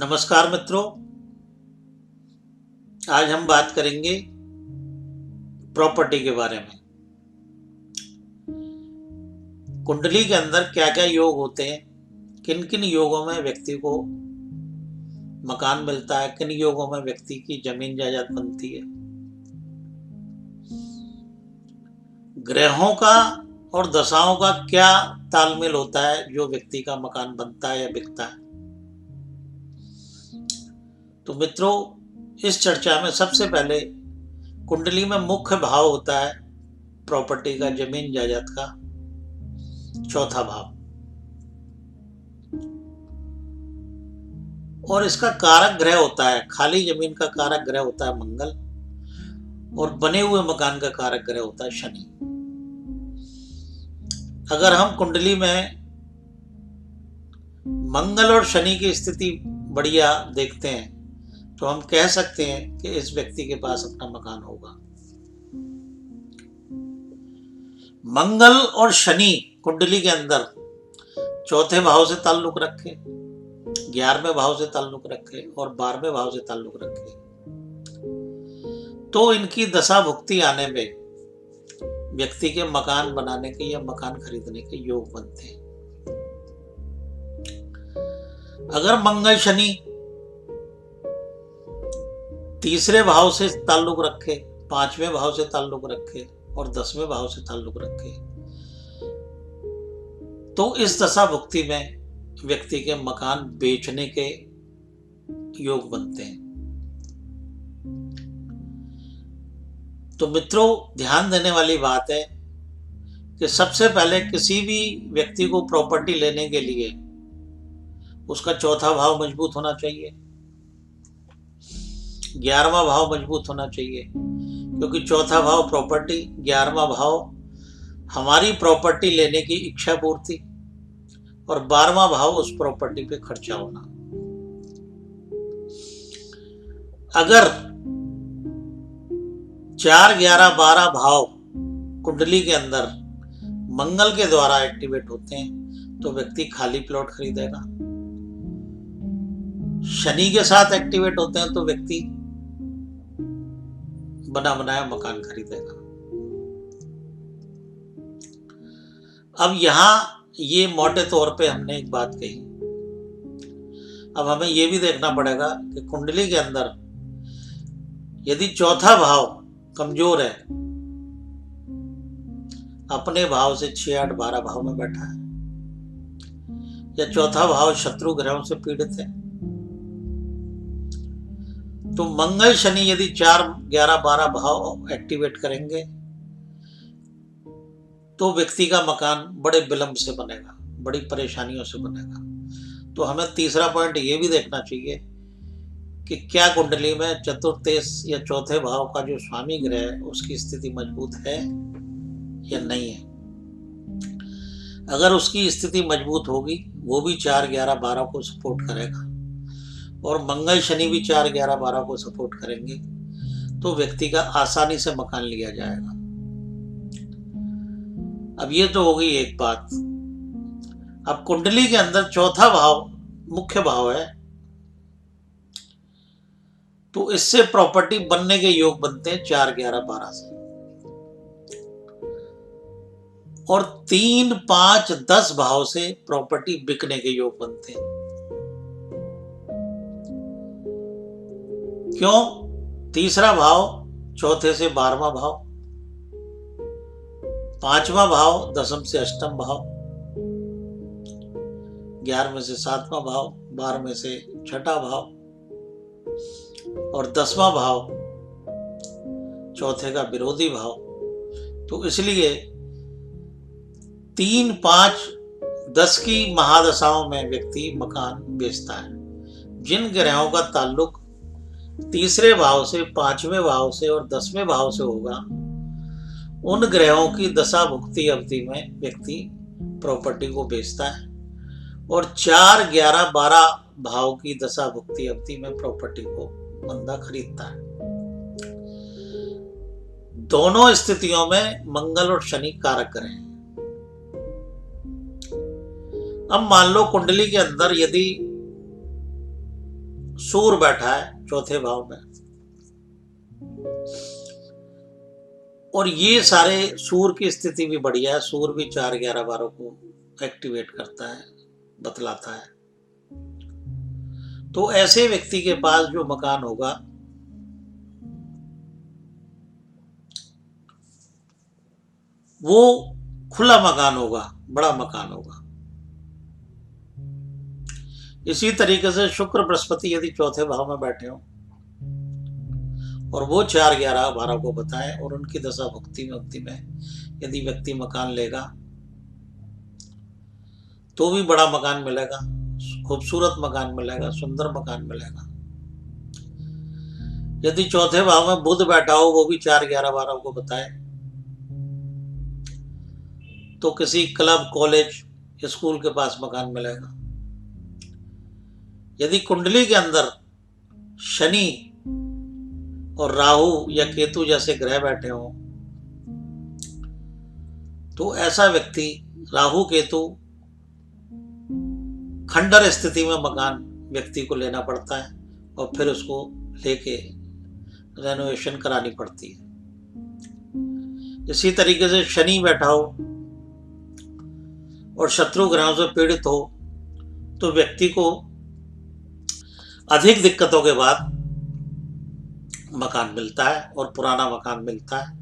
नमस्कार मित्रों, आज हम बात करेंगे प्रॉपर्टी के बारे में। कुंडली के अंदर क्या क्या योग होते हैं, किन किन योगों में व्यक्ति को मकान मिलता है, किन योगों में व्यक्ति की जमीन जायदाद बनती है। ग्रहों का और दशाओं का क्या तालमेल होता है जो व्यक्ति का मकान बनता है या बिकता है। तो मित्रों, इस चर्चा में सबसे पहले कुंडली में मुख्य भाव होता है प्रॉपर्टी का, जमीन जायदाद का चौथा भाव, और इसका कारक ग्रह होता है, खाली जमीन का कारक ग्रह होता है मंगल, और बने हुए मकान का कारक ग्रह होता है शनि। अगर हम कुंडली में मंगल और शनि की स्थिति बढ़िया देखते हैं तो हम कह सकते हैं कि इस व्यक्ति के पास अपना मकान होगा। मंगल और शनि कुंडली के अंदर चौथे भाव से ताल्लुक रखे, 11वें भाव से ताल्लुक रखे और 12वें भाव से ताल्लुक रखे, तो इनकी दशा भुक्ति आने में व्यक्ति के मकान बनाने के या मकान खरीदने के योग बनते हैं। अगर मंगल शनि तीसरे भाव से ताल्लुक रखे, 5वें भाव से ताल्लुक रखे और 10वें भाव से ताल्लुक रखे, तो इस दशा भुक्ति में व्यक्ति के मकान बेचने के योग बनते हैं। तो मित्रों, ध्यान देने वाली बात है कि सबसे पहले किसी भी व्यक्ति को प्रॉपर्टी लेने के लिए उसका चौथा भाव मजबूत होना चाहिए, 11वां भाव मजबूत होना चाहिए, क्योंकि चौथा भाव प्रॉपर्टी, 11वां भाव हमारी प्रॉपर्टी लेने की इच्छा पूर्ति और 12वां भाव उस प्रॉपर्टी पे खर्चा होना। अगर 4, 11, 12 भाव कुंडली के अंदर मंगल के द्वारा एक्टिवेट होते हैं तो व्यक्ति खाली प्लॉट खरीदेगा। शनि के साथ एक्टिवेट होते हैं तो व्यक्ति बना बनाया मकान खरीदेगा। अब यहां ये मोटे तौर पे हमने एक बात कही, अब हमें यह भी देखना पड़ेगा कि कुंडली के अंदर यदि चौथा भाव कमजोर है, अपने भाव से 6, 8, 12 भाव में बैठा है, या चौथा भाव शत्रु ग्रहों से पीड़ित है, तो मंगल शनि यदि 4, 11, 12 भाव एक्टिवेट करेंगे तो व्यक्ति का मकान बड़े विलंब से बनेगा, बड़ी परेशानियों से बनेगा। तो हमें तीसरा पॉइंट ये भी देखना चाहिए कि क्या कुंडली में चतुर्थ या चौथे भाव का जो स्वामी ग्रह है उसकी स्थिति मजबूत है या नहीं है। अगर उसकी स्थिति मजबूत होगी, वो भी 4, 11, 12 को सपोर्ट करेगा और मंगल शनि भी 4, 11, 12 को सपोर्ट करेंगे, तो व्यक्ति का आसानी से मकान लिया जाएगा। अब ये तो हो गई एक बात। अब कुंडली के अंदर चौथा भाव मुख्य भाव है, तो इससे प्रॉपर्टी बनने के योग बनते हैं 4, 11, 12 से, और 3, 5, 10 भाव से प्रॉपर्टी बिकने के योग बनते हैं। क्यों? तीसरा भाव चौथे से 12वां भाव, 5वां भाव दशम से अष्टम भाव, 11वें से 7वां भाव, 12वें से 6ठा भाव और 10वां भाव चौथे का विरोधी भाव। तो इसलिए 3, 5, 10 की महादशाओं में व्यक्ति मकान बेचता है। जिन ग्रहों का ताल्लुक तीसरे भाव से, 5वें भाव से और 10वें भाव से होगा, उन ग्रहों की दशा भुक्ति अवधि में व्यक्ति प्रॉपर्टी को बेचता है, और 4, 11, 12 भाव की दशा भुक्ति अवधि में प्रॉपर्टी को बंदा खरीदता है। दोनों स्थितियों में मंगल और शनि कारक ग्रह हैं। अब मान लो कुंडली के अंदर यदि सूर बैठा है चौथे भाव में, और ये सारे सूर की स्थिति भी बढ़िया है। सूर भी 4, 11, 12 को एक्टिवेट करता है, बतलाता है। तो ऐसे व्यक्ति के पास जो मकान होगा वो खुला मकान होगा, बड़ा मकान होगा। इसी तरीके से शुक्र बृहस्पति यदि चौथे भाव में बैठे हो और वो 4, 11, 12 को बताए और उनकी दशा भुक्ति में यदि व्यक्ति मकान लेगा तो भी बड़ा मकान मिलेगा, खूबसूरत मकान मिलेगा, सुंदर मकान मिलेगा। यदि चौथे भाव में बुध बैठा हो, वो भी 4, 11, 12 को बताए, तो किसी क्लब, कॉलेज, स्कूल के पास मकान मिलेगा। यदि कुंडली के अंदर शनि और राहु या केतु जैसे ग्रह बैठे हों तो ऐसा व्यक्ति, राहु केतु खंडर स्थिति में मकान व्यक्ति को लेना पड़ता है और फिर उसको लेके रेनोवेशन करानी पड़ती है। इसी तरीके से शनि बैठा हो और शत्रु ग्रहों से पीड़ित हो तो व्यक्ति को अधिक दिक्कतों के बाद मकान मिलता है और पुराना मकान मिलता है।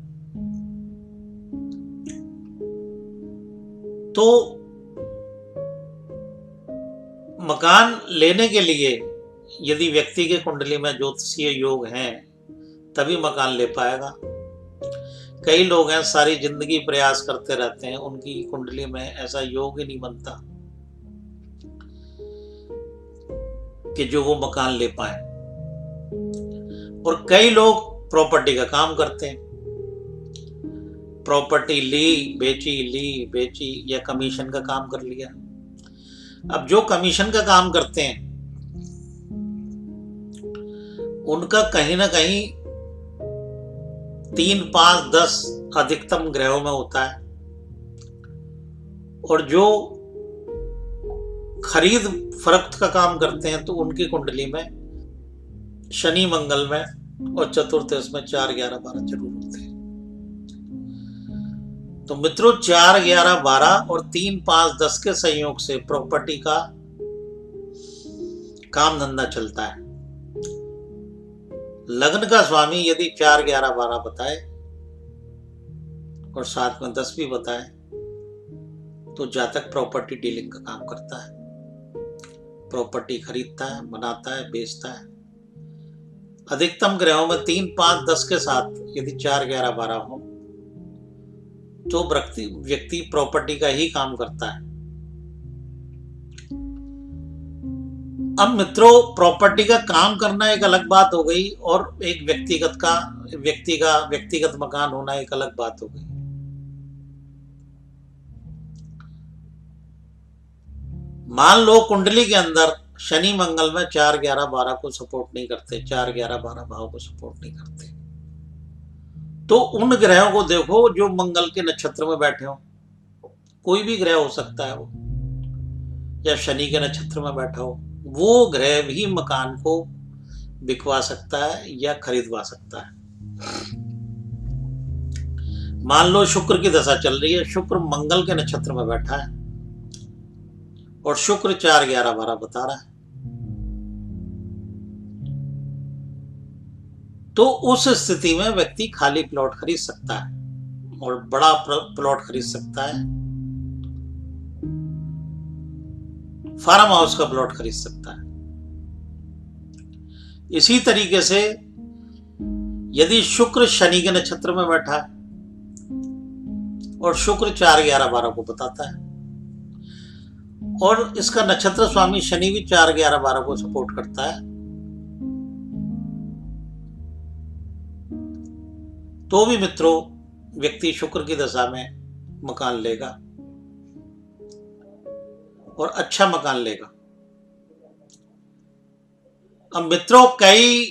तो मकान लेने के लिए यदि व्यक्ति के कुंडली में ज्योतिषीय योग हैं तभी मकान ले पाएगा। कई लोग हैं सारी जिंदगी प्रयास करते रहते हैं, उनकी कुंडली में ऐसा योग ही नहीं बनता कि जो वो मकान ले पाए। और कई लोग प्रॉपर्टी का काम करते हैं, प्रॉपर्टी ली बेची या कमीशन का काम कर लिया। अब जो कमीशन का काम करते हैं उनका कहीं ना कहीं 3, 5, 10 अधिकतम ग्रहों में होता है, और जो खरीद फरोख्त का काम करते हैं तो उनकी कुंडली में शनि मंगल में और चतुर्थ में 4, 11, 12 जरूर होते हैं। तो मित्रों 4, 11, 12 और 3, 5, 10 के संयोग से प्रॉपर्टी का काम धंधा चलता है। लग्न का स्वामी यदि 4, 11, 12 बताए और साथ में 10 भी बताए तो जातक प्रॉपर्टी डीलिंग का काम करता है, प्रॉपर्टी खरीदता है, बनाता है, बेचता है। अधिकतम ग्रहों में 3, 5, 10 के साथ यदि 4, 11, 12 हो तो व्यक्ति प्रॉपर्टी का ही काम करता है। अब मित्रों प्रॉपर्टी का काम करना एक अलग बात हो गई और एक व्यक्तिगत मकान होना एक अलग बात हो गई। मान लो कुंडली के अंदर शनि मंगल में 4, 11, 12 को सपोर्ट नहीं करते, 4, 11, 12 भाव को सपोर्ट नहीं करते, तो उन ग्रहों को देखो जो मंगल के नक्षत्र में बैठे हो। कोई भी ग्रह हो सकता है वो, या शनि के नक्षत्र में बैठा हो, वो ग्रह भी मकान को बिकवा सकता है या खरीदवा सकता है। मान लो शुक्र की दशा चल रही है, शुक्र मंगल के नक्षत्र में बैठा है और शुक्र 4, 11, 12 बता रहा है, तो उस स्थिति में व्यक्ति खाली प्लॉट खरीद सकता है और बड़ा प्लॉट खरीद सकता है, फार्म हाउस का प्लॉट खरीद सकता है। इसी तरीके से यदि शुक्र शनि के नक्षत्र में बैठा है और शुक्र 4, 11, 12 को बताता है और इसका नक्षत्र स्वामी शनि भी 4, 11, 12 को सपोर्ट करता है, तो भी मित्रों व्यक्ति शुक्र की दशा में मकान लेगा और अच्छा मकान लेगा। अब मित्रों कई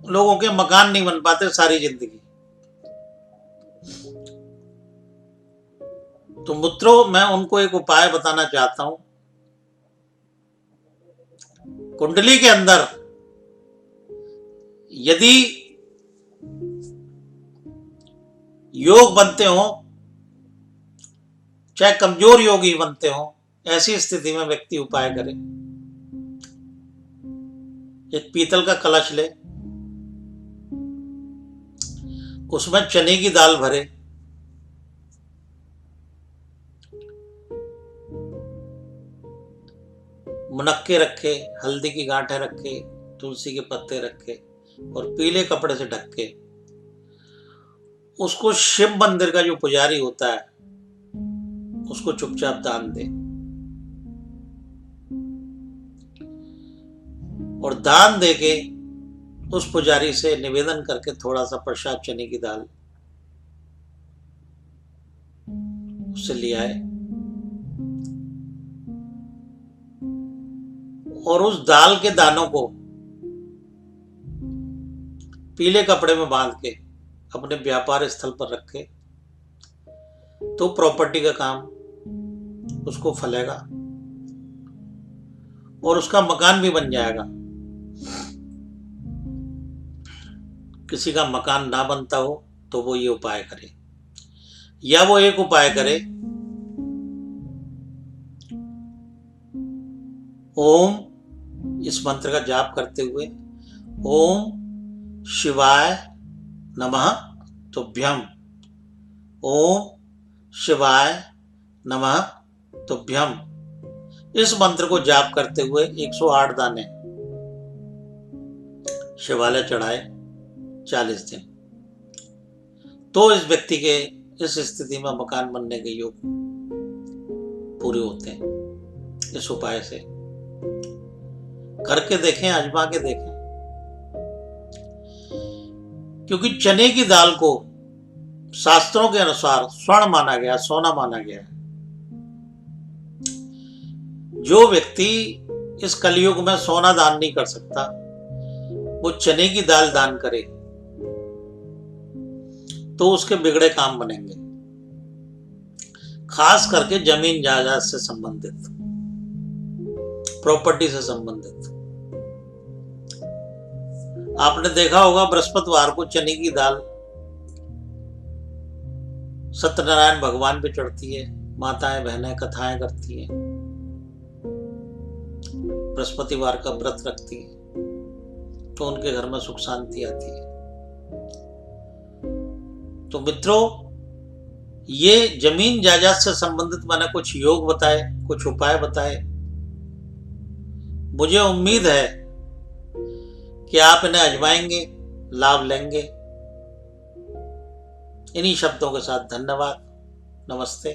लोगों के मकान नहीं बन पाते सारी जिंदगी, तो मित्रों मैं उनको एक उपाय बताना चाहता हूं कुंडली के अंदर यदि योग बनते हो, चाहे कमजोर योगी बनते हो, ऐसी स्थिति में व्यक्ति उपाय करे। एक पीतल का कलश ले, उसमें चने की दाल भरे, मुनक्के रखे, हल्दी की गांठें रखे, तुलसी के पत्ते रखे और पीले कपड़े से ढक के उसको शिव मंदिर का जो पुजारी होता है उसको चुपचाप दान दे। और दान देके उस पुजारी से निवेदन करके थोड़ा सा प्रसाद चने की दाल उससे ले आए और उस दाल के दानों को पीले कपड़े में बांध के अपने व्यापार स्थल पर रखे तो प्रॉपर्टी का काम उसको फलेगा और उसका मकान भी बन जाएगा। किसी का मकान ना बनता हो तो वो ये उपाय करे, या वो एक उपाय करे, ओम इस मंत्र का जाप करते हुए, ओम शिवाय नमः तुभ्यम, ओम शिवाय नमः तुभ्यम। इस मंत्र को जाप करते हुए 108 दाने शिवालय चढ़ाए 40 दिन, तो इस व्यक्ति के इस स्थिति में मकान बनने के योग पूरे होते हैं। इस उपाय से करके देखें, आजमा के देखें, क्योंकि चने की दाल को शास्त्रों के अनुसार स्वर्ण माना गया, सोना माना गया है। जो व्यक्ति इस कलयुग में सोना दान नहीं कर सकता वो चने की दाल दान करे तो उसके बिगड़े काम बनेंगे, खास करके जमीन जायदाद से संबंधित, प्रॉपर्टी से संबंधित। आपने देखा होगा बृहस्पतिवार को चने की दाल सत्यनारायण भगवान पे चढ़ती है, माताएं बहनें कथाएं करती हैं, बृहस्पतिवार का व्रत रखती है तो उनके घर में सुख शांति आती है। तो मित्रों, ये जमीन जायदाद से संबंधित मैंने कुछ योग बताए, कुछ उपाय बताए। मुझे उम्मीद है कि आप इन्हें आजमाएंगे, लाभ लेंगे। इन्हीं शब्दों के साथ धन्यवाद, नमस्ते।